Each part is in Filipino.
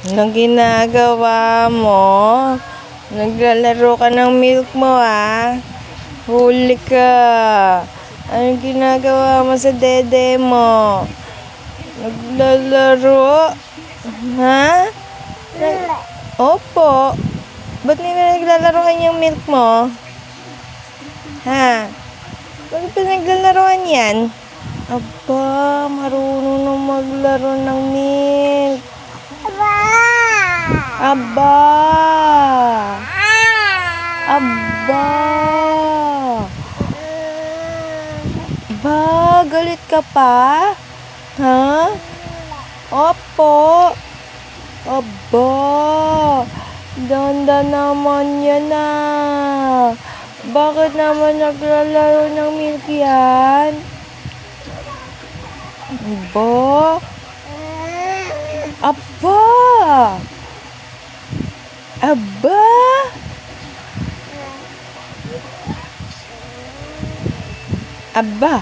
Anong ginagawa mo? Naglalaro ka ng milk mo, ah. Huli ka. Anong ginagawa mo sa dede mo? Naglalaro? Ha? Opo. Ba't naglalaro yung milk mo? Ha? Bakit pa naglalaroan yan? Aba, marunong na maglaro ng milk. Aba! Aba! Ba, galit ka pa? Ha? Opo. Aba! Danda naman yan ah. Bakit naman naglalaro ng milk yan? Aba! Aba! Aba! Aba!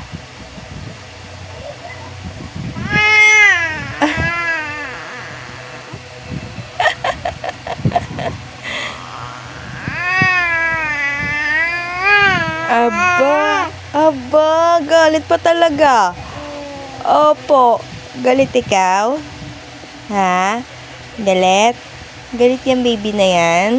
Aba! Aba! Galit pa talaga. Opo. Galit ikaw? Ha? Galit? Galit yung baby na yan?